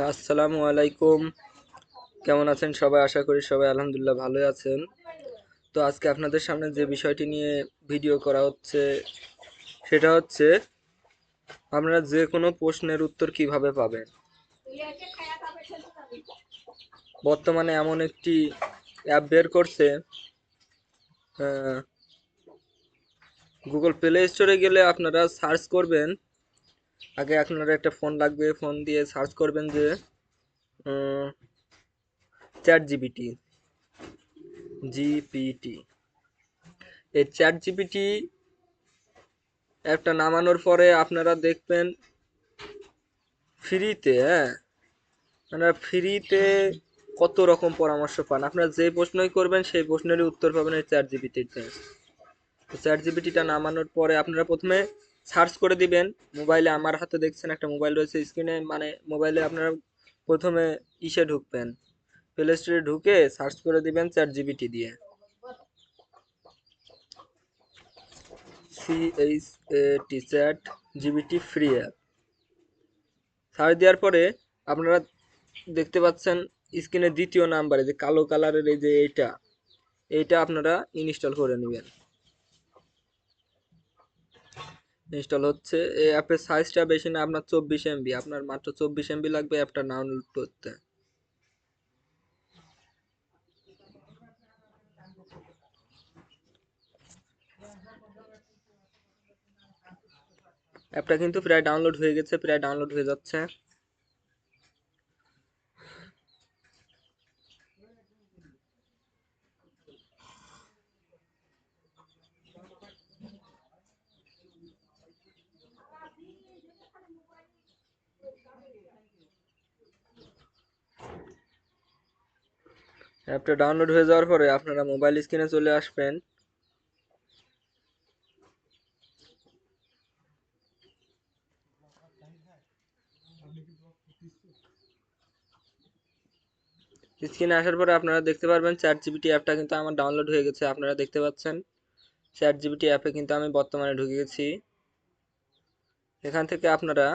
আসসালামু আলাইকুম। কেমন আছেন সবাই? আশা করি সবাই আলহামদুলিল্লাহ ভালোই আছেন। তো আজকে আপনাদের সামনে যে বিষয়টি নিয়ে ভিডিও করা হচ্ছে সেটা হচ্ছে আপনারা যে কোনো প্রশ্নের উত্তর কিভাবে পাবেন। বর্তমানে এমন একটি অ্যাপ বের করছে, গুগল প্লে স্টোরে গেলে আপনারা সার্চ করবেন। আগে আপনারা একটা ফোন লাগবে, ফোন দিয়ে সার্চ করবেন যে চ্যাট জিপিটি জিপিটি এই চ্যাট জিপিটি অ্যাপটা নামানোর পরে আপনারা দেখবেন ফ্রিতে, মানে ফ্রিতে কত রকম পরামর্শ পান। আপনারা যে প্রশ্নই করবেন সেই প্রশ্নেরই উত্তর পাবেন এই চ্যাট জিপিটিতে। চ্যাট জিপিটিটা নামানোর পরে আপনারা প্রথমে সার্চ করে দিবেন মোবাইলে। আমার হাতে দেখছেন একটা মোবাইল রয়েছে স্ক্রিনে, মানে মোবাইলে আপনারা প্রথমে ইসে ঢুকবেন, প্লে স্টোরে ঢুকে সার্চ করে দিবেন চ্যাট জিপিটি দিয়ে, CHAT chat GPT free app. Search দেওয়ার পরে আপনারা দেখতে পাচ্ছেন স্ক্রিনের দ্বিতীয় নাম্বারে যে কালো কালারের এই যে এইটা আপনারা ইনস্টল করে নেবেন। ইনস্টল হচ্ছে। এই অ্যাপের সাইজটা বেশি না, আপনার 24 MB, আপনার মাত্র 24 MB লাগবে অ্যাপটা ডাউনলোড করতে। অ্যাপটা কিন্তু প্রায় ডাউনলোড হয়ে গেছে, প্রায় ডাউনলোড হয়ে যাচ্ছে। অ্যাপটা ডাউনলোড হয়ে যাওয়ার পরে আপনারা মোবাইল স্ক্রিনে চলে আসবেন। স্ক্রিনে আসার পরে আপনারা দেখতে পারবেন চ্যাট জিপিটি অ্যাপটা কিন্তু আমার ডাউনলোড হয়ে গেছে। আপনারা দেখতে পাচ্ছেন চ্যাট জিপিটি অ্যাপে কিন্তু আমি বর্তমানে ঢুকে গেছি। এখান থেকে আপনারা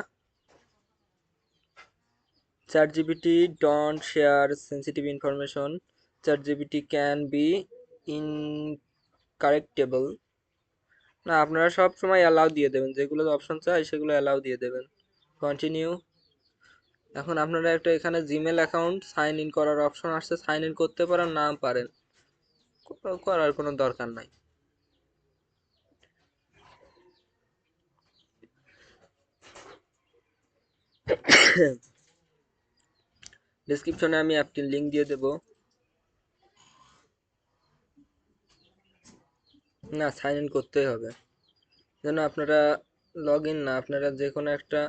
ChatGPT don't share sensitive information. ChatGPT can be incorrectable. না, আপনারা সব সময় অ্যালাউ দিয়ে দেবেন, যেগুলো অপশন চাই সেগুলো অ্যালাউ দিয়ে দেবেন। কন্টিনিউ। এখন আপনারা একটা এখানে জিমেল অ্যাকাউন্ট সাইন ইন করার অপশন আসছে, সাইন ইন করতে পারেন না পারেন, করার কোনো দরকার নাই। ডেসক্রিপশনে আমি অ্যাপটির লিঙ্ক দিয়ে দেব। না, সাইন ইন করতেই হবে। যেন আপনারা লগ ইন না, আপনারা যে কোনো একটা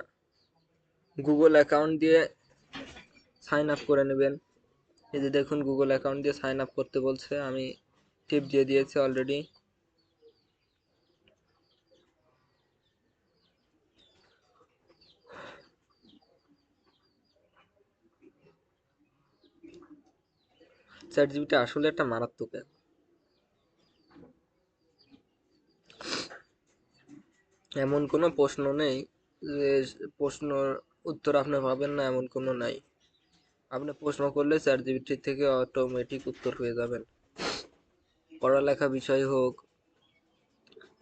গুগল অ্যাকাউন্ট দিয়ে সাইন আপ করে নেবেন। এই যে দেখুন গুগল অ্যাকাউন্ট দিয়ে সাইন আপ করতে বলছে, আমি টিপ দিয়ে দিয়েছি অলরেডি। চ্যাট জিপিটি আসলে একটা মারাত্মক অ্যাপ। এমন কোনো প্রশ্ন নেই যে প্রশ্ন উত্তর আপনি পাবেন না, এমন কোনো নাই। আপনি প্রশ্ন করলে চ্যাট জিপিটি থেকে অটোমেটিক উত্তর পেয়ে যাবেন। পড়ালেখা বিষয় হোক,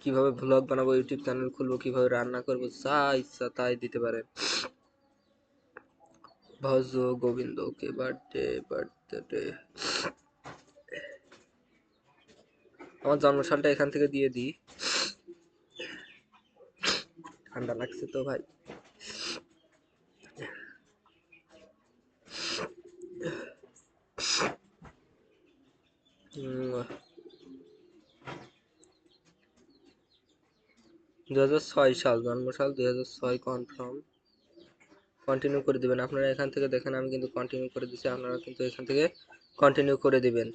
কিভাবে ব্লগ বানাবো, ইউটিউব চ্যানেল খুলবো, কিভাবে রান্না করবো, যা ইচ্ছা তাই দিতে পারেন। ভজ গোবিন্দ কে বার্থডে বার্থডে। আমার জন্মসালটা এখান থেকে দিয়ে দিই। ঠান্ডা লাগছে তো ভাই। 2006 সাল, জন্মসাল 2006, কনফার্ম। কন্টিনিউ করে দিবেন। আপনারা এখান থেকে দেখেন আমি কিন্তু কন্টিনিউ করে দিচ্ছি, আপনারা কিন্তু এখান থেকে কন্টিনিউ করে দিবেন।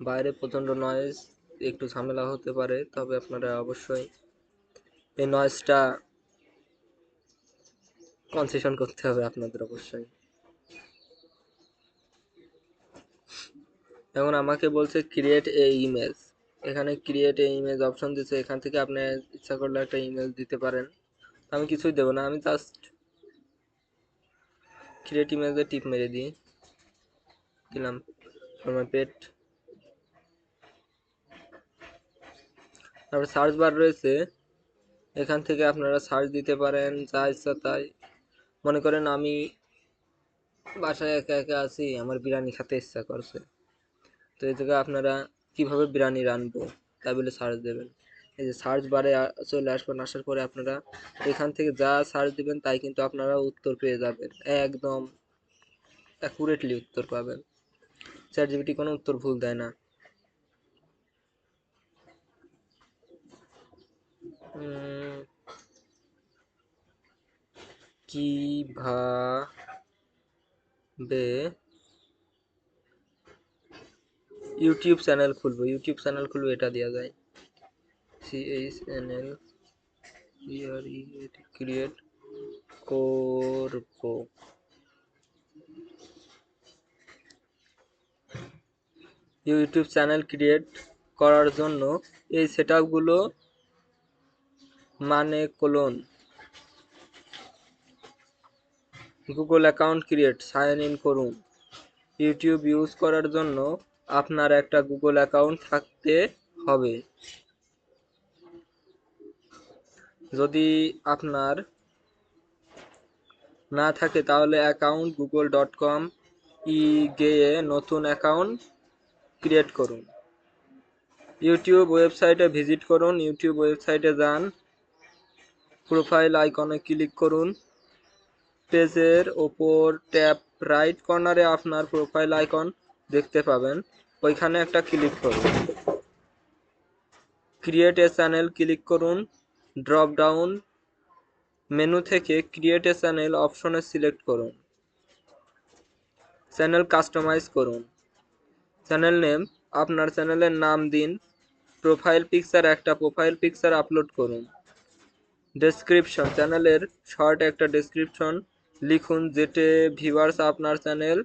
বাইরে প্রচণ্ড নয়েজ, একটু ঝামেলা হতে পারে, তবে আপনারা অবশ্যই এই নয়েজটা কনসেশন করতে হবে আপনাদের অবশ্যই। এখন আমাকে বলছে ক্রিয়েট এ ইমেজ। এখানে ক্রিয়েট এ ইমেজ অপশন দিচ্ছে, এখান থেকে আপনি ইচ্ছা করলে একটা ইমেজ দিতে পারেন। আমি কিছুই দেবো না, আমি জাস্ট ক্রিয়েট ইমেজে টিপ মেরে দিলাম ফর পেট। তারপর সার্চ বার রয়েছে, এখান থেকে আপনারা সার্চ দিতে পারেন যা ইচ্ছা তাই। মনে করেন আমি বাসায় একা একা আছি, আমার বিরিয়ানি খেতে ইচ্ছা করছে, তো এই জায়গায় আপনারা কিভাবে বিরিয়ানি রানবো তাই বলে সার্চ দেবেন। এই যে সার্চ বারে চলে আসবেন, আসার পরে আপনারা এখান থেকে যা সার্চ দিবেন তাই কিন্তু আপনারা উত্তর পেয়ে যাবেন, একদম অ্যাকুরেটলি উত্তর পাবেন। চ্যাটজিপিটি কোনো উত্তর ভুল দেয় না। কিভাবে ইউটিউব চ্যানেল খুলবো, এটা দেওয়া যায়, CHNL ক্রিয়েট করবো। ইউটিউব চ্যানেল ক্রিয়েট করার জন্য এই সেটআপগুলো মানে Google account create, sign in করুন। ইউটিউব ইউজ করার জন্য আপনার একটা গুগল অ্যাকাউন্ট থাকতে হবে। যদি আপনার না থাকে তাহলে অ্যাকাউন্ট google.com গিয়ে নতুন অ্যাকাউন্ট ক্রিয়েট করুন। ইউটিউব ওয়েবসাইটে ভিজিট করুন। ইউটিউব ওয়েবসাইটে যান, প্রোফাইল আইকনে ক্লিক করুন। পেজের ওপর ট্যাপ রাইট কর্নারে আপনার প্রোফাইল আইকন দেখতে পাবেন, ওইখানে একটা ক্লিক করুন। ক্রিয়েট এ চ্যানেল ক্লিক করুন। ড্রপ ডাউন মেনু থেকে ক্রিয়েট এ চ্যানেল অপশনে সিলেক্ট করুন। চ্যানেল কাস্টমাইজ করুন। চ্যানেল নেম, আপনার চ্যানেলের নাম দিন। প্রোফাইল পিকচার, একটা প্রোফাইল পিকচার আপলোড করুন। ডেসক্রিপশন, চ্যানেলের শর্ট একটা ডেসক্রিপশন লিখুন যেতে ভিউয়ার্স আপনার চ্যানেল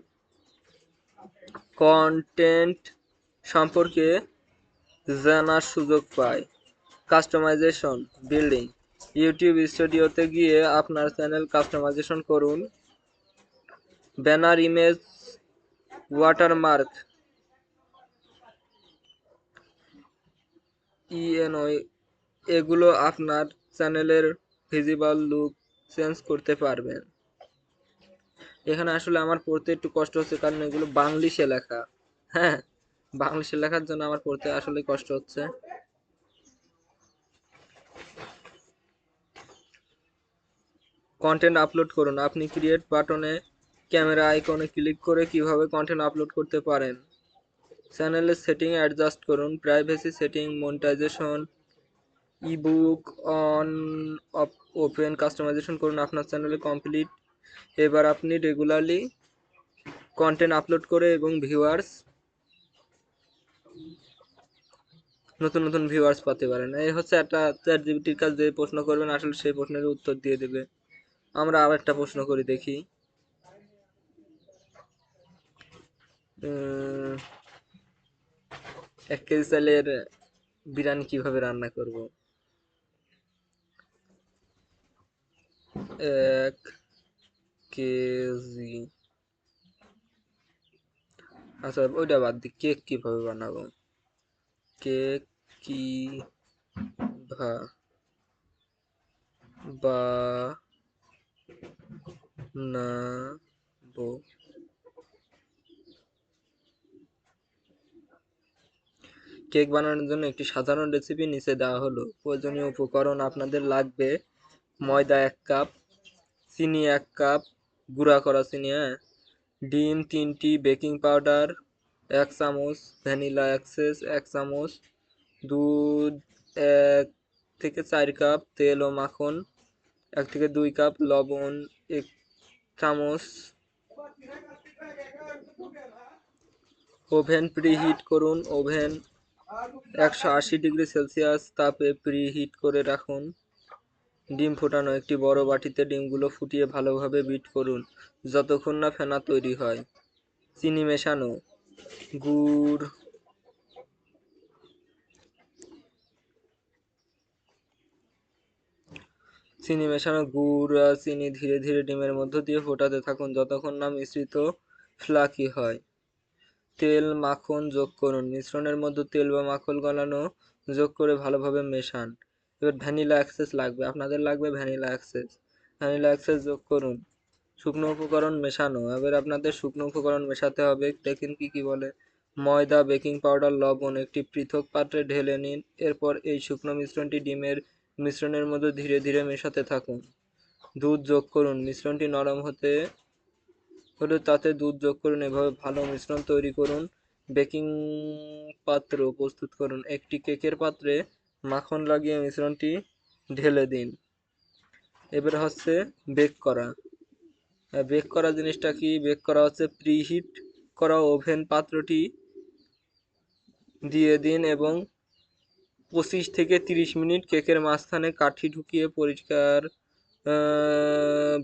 কন্টেন্ট সম্পর্কে জানার সুযোগ পায়। কাস্টমাইজেশন বিল্ডিং, ইউটিউব স্টুডিওতে গিয়ে আপনার চ্যানেল কাস্টমাইজেশন করুন। ব্যানার, ইমেজ, ওয়াটারমার্ক, এগুলো আপনার চ্যানেলের ভিজিবল লুক চেঞ্জ করতে পারবেন। এখানে আসলে আমার পড়তে একটু কষ্ট হচ্ছে, কারণ এগুলো বাংলিশে লেখা। হ্যাঁ, বাংলিশে লেখার জন্য আমার পড়তে আসলে কষ্ট হচ্ছে। কন্টেন্ট আপলোড করুন। আপনি ক্রিয়েট বাটনে ক্যামেরা আইকনে ক্লিক করে কিভাবে কন্টেন্ট আপলোড করতে পারেন। চ্যানেলের সেটিং অ্যাডজাস্ট করুন। Privacy setting, monetization, ebook on open, customization করুন আপনার চ্যানেলে কমপ্লিট। এবার আপনি রেগুলারলি কন্টেন্ট আপলোড করে এবং নতুন নতুন ভিউয়ার্স পেতে পারেন। এই হচ্ছে একটা চ্যাটজিপিটির কাছে যে প্রশ্ন করবেন আসলে সেই প্রশ্নের উত্তর দিয়ে দেবে। আমরা আবার একটা প্রশ্ন করি দেখি। 1 কেজি চালের বিরিয়ানি কিভাবে রান্না করব? 1 কেজি, আচ্ছা ওইটা বাদ দি, কেক কিভাবে বানাবো? কেক বানাবো? কেক বানানোর জন্য একটি সাধারণ রেসিপি নিচে দেওয়া হলো। প্রয়োজনীয় উপকরণ আপনাদের লাগবে: ময়দা 1 কাপ, চিনি 1 কাপ, গুঁড়া করা চিনি, ডিম 3টি, বেকিং পাউডার 1 চামচ, ভ্যানিলা এসেন্স 1 চামচ, দুধ 1 থেকে 4 কাপ, তেল ও মাখন 1 থেকে 2 কাপ, লবণ 1 চামচ। ওভেন প্রিহিট করুন। ওভেন 180 ডিগ্রি সেলসিয়াস তাপে প্রিহিট করে রাখুন। ডিম ফোটানো, একটি বড় বাটিতে ডিমগুলো ফুটিয়ে ভালোভাবে বিট করুন যতক্ষণ না ফেনা তৈরি হয়। চিনি মেশানো, গুড় চিনি মেশানো গুড় চিনি ধীরে ধীরে ডিমের মধ্য দিয়ে ফোটাতে থাকুন যতক্ষণ না মিশ্রিত ফ্লাকি হয়। তেল মাখন যোগ করুন, মিশ্রণের মধ্যে তেল বা মাখন গলানো যোগ করে ভালোভাবে মেশান। এবার ভ্যানিলা এক্সেস লাগবে, আপনাদের লাগবে ভ্যানিলা এক্সেস। ভ্যানিলা এক্সেস যোগ করুন। শুকনো উপকরণ মেশানো, এবার আপনাদের শুকনো উপকরণ মেশাতে হবে। দেখেন কি কি বলে। ময়দা, বেকিং পাউডার, লবণ একটি পৃথক পাত্রে ঢেলে নিন। এরপর এই শুকনো মিশ্রণটি ডিমের মিশ্রণের মধ্যে ধীরে ধীরে মেশাতে থাকুন। দুধ যোগ করুন, মিশ্রণটি নরম হতে হলে তাতে দুধ যোগ করুন। এভাবে ভালো মিশ্রণ তৈরি করুন। বেকিং পাত্র প্রস্তুত করুন, একটি কেকের পাত্রে মাখন লাগিয়ে মিশ্রণটি ঢেলে দিন। এবার হচ্ছে বেক করা। বেক করা জিনিসটা কি? বেক করা হচ্ছে প্রিহিট করা ওভেন পাত্রটি দিয়ে দিন এবং 25 থেকে 30 মিনিট কেকের মাঝখানে কাঠি ঢুকিয়ে পরিষ্কার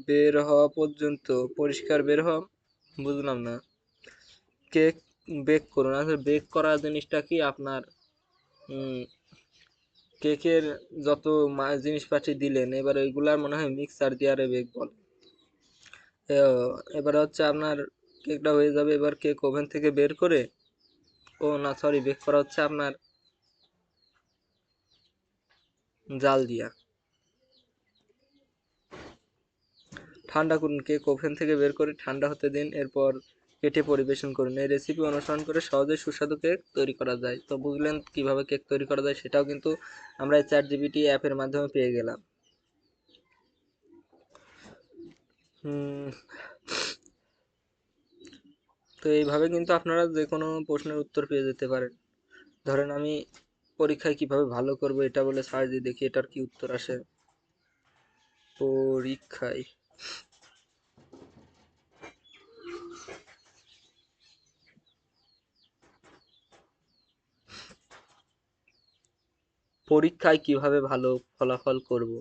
বের হওয়া পর্যন্ত পরিষ্কার বের হওয়া বুঝলাম না। কেক বেক করুন। আসলে বেক করা জিনিসটা কি আপনার কেকের যত জিনিসপাতি দিলেন এবার ওইগুলার মনে হয় মিক্সার দিয়ে আরে বেক বলে। এবার হচ্ছে আপনার কেকটা হয়ে যাবে। এবার কেক ওভেন থেকে বের করে ও না সরি বেক করা হচ্ছে আপনার জাল দিয়া। ঠান্ডা করুন, কেক ওভেন থেকে বের করে ঠান্ডা হতে দিন। এরপর কেটে পরিবেশন করুন। এই রেসিপি অনুসরণ করে সহজে সুস্বাদু কেক তৈরি করা যায়। তো বুঝলেন কিভাবে কেক তৈরি করা যায়, সেটাও কিন্তু আমরা এই চ্যাট জিপিটি অ্যাপের মাধ্যমে পেয়ে গেলাম। তো এইভাবে কিন্তু আপনারা যে কোনো প্রশ্নের উত্তর পেয়ে যেতে পারেন। ধরেন আমি পরীক্ষায় কিভাবে ভালো করব এটা বলে সার্চ দিয়ে দেখি এটার কি উত্তর আসে। পরীক্ষায় পরীক্ষায় কিভাবে ভালো ফলাফল করব।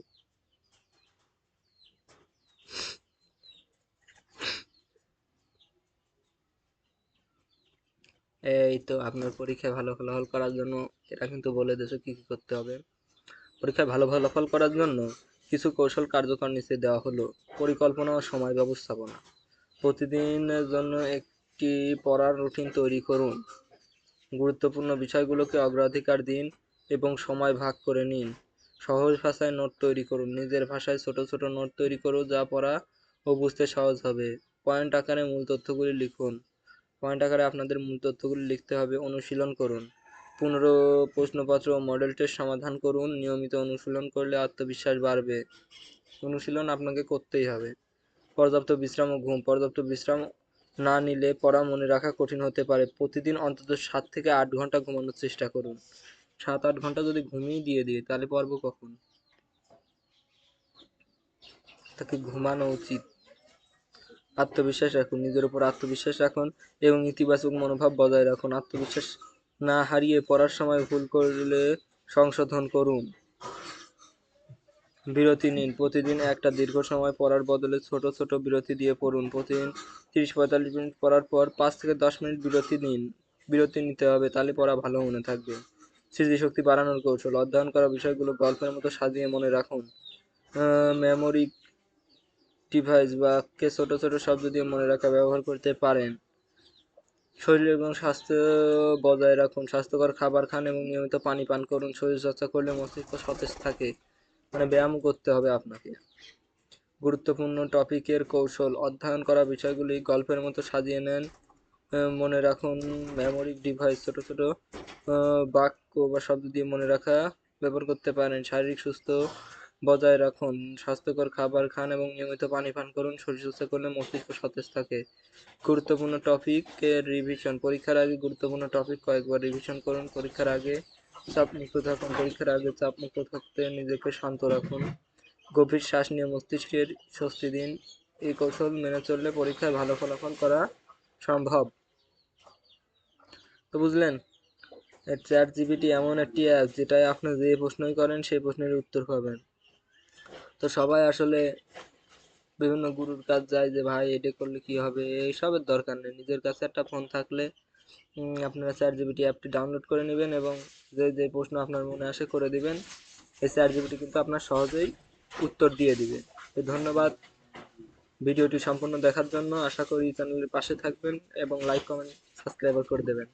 এই তো আপনার পরীক্ষায় ভালো ফলাফল করার জন্য এটা কিন্তু বলে দিয়েছে কি কি করতে হবে। পরীক্ষায় ভালো ফলাফল করার জন্য কিছু কৌশল কার্যকর নিচে দেওয়া হলো। পরিকল্পনা ও সময় ব্যবস্থাপনা। প্রতিদিনের জন্য একটি পড়ার রুটিন তৈরি করুন। গুরুত্বপূর্ণ বিষয়গুলোকে অগ্রাধিকার দিন এবং সময় ভাগ করে নিন। সহজ ভাষায় নোট তৈরি করুন, নিজের ভাষায় ছোট ছোট নোট তৈরি করুন যা পড়া ও বুঝতে সহজ হবে। পয়েন্ট আকারে মূল তথ্যগুলি লিখুন। পয়েন্ট আকারে আপনাদের মূল তথ্যগুলি লিখতে হবে। অনুশীলন করুন, 15 প্রশ্নপত্র ও মডেল টেস্ট সমাধান করুন। নিয়মিত অনুশীলন করলে আত্মবিশ্বাস বাড়বে। অনুশীলন আপনাকে করতেই হবে। পর্যাপ্ত বিশ্রাম ও ঘুম। পর্যাপ্ত বিশ্রাম না নিলে পড়া মনে রাখা কঠিন হতে পারে। প্রতিদিন অন্তত 7 থেকে 8 ঘন্টা ঘুমানোর চেষ্টা করুন। 7-8 ঘন্টা যদি ঘুমিয়ে দিয়ে দিই তাহলে পারবো কখন? তাকে ঘুমানো উচিত। আত্মবিশ্বাস রাখুন, নিজের উপর আত্মবিশ্বাস রাখুন এবং ইতিবাচক মনোভাব বজায় রাখুন। আত্মবিশ্বাস না হারিয়ে পড়ার সময় ভুল করলে সংশোধন করুন। বিরতি নিন, প্রতিদিন একটা দীর্ঘ সময় পড়ার বদলে ছোট ছোট বিরতি দিয়ে পড়ুন। প্রতিদিন 30-45 মিনিট পড়ার পর 5 থেকে 10 মিনিট বিরতি নিন। বিরতি নিতে হবে, তাহলে পড়া ভালো মনে থাকবে। স্মৃতিশক্তি বাড়ানোর কৌশল। অধ্যয়ন করা বিষয়গুলো গল্পের মতো সাজিয়ে মনে রাখুন। মেমোরি ডিভাইস বা কে ছোট ছোট শব্দ দিয়ে মনে রাখা ব্যবহার করতে পারেন। শরীর এবং স্বাস্থ্য বজায় রাখুন, স্বাস্থ্যকর খাবার খান এবং নিয়মিত পানি পান করুন। শরীরচর্চা করলে মস্তিষ্ক সতেজ থাকে, মানে ব্যায়াম করতে হবে আপনাকে। গুরুত্বপূর্ণ টপিকের কৌশল। অধ্যয়ন করা বিষয়গুলি গল্পের মতো সাজিয়ে নেন, মনে রাখুন। মেমোরি ডিভাইস ছোট ছোট বাক্য বা শব্দ দিয়ে মনে রাখা ব্যবহার করতে পারেন। শারীরিক সুস্থ বজায় রাখুন, স্বাস্থ্যকর খাবার খান এবং নিয়মিত পানি পান করুন। শরীরচর্চা করলে মস্তিষ্ক সতেজ থাকে। গুরুত্বপূর্ণ টপিকের রিভিশন। পরীক্ষার আগে গুরুত্বপূর্ণ টপিক কয়েকবার রিভিশন করুন। পরীক্ষার আগে চাপমুক্ত থাকুন। পরীক্ষার আগে চাপমুক্ত থাকতে নিজেকে শান্ত রাখুন। গভীর শ্বাস নিয়ে মস্তিষ্কের স্বস্তি দিন। এই কৌশল মেনে চললে পরীক্ষায় ভালো ফলাফল করা সম্ভব। তো বুঝলেন, চ্যাট জিপিটি এমন একটি অ্যাপ যেটায় আপনি যে প্রশ্নই করেন সেই প্রশ্নের উত্তর পাবেন। তো সবাই আসলে বিভিন্ন গুরুর কাছে যায় যে ভাই এটা করলে কি হবে, এইসবের দরকার নেই। নিজের কাছে একটা ফোন থাকলে আপনারা চ্যাট জিপিটি অ্যাপটি ডাউনলোড করে নেবেন এবং যে যে প্রশ্ন আপনার মনে আসে করে দিবেন। এই চ্যাট জিপিটি কিন্তু আপনার সহজেই উত্তর দিয়ে দিবে। তো ধন্যবাদ ভিডিওটি সম্পূর্ণ দেখার জন্য। আশা করি চ্যানেলের পাশে থাকবেন এবং লাইক কমেন্ট সাবস্ক্রাইব করে দেবেন।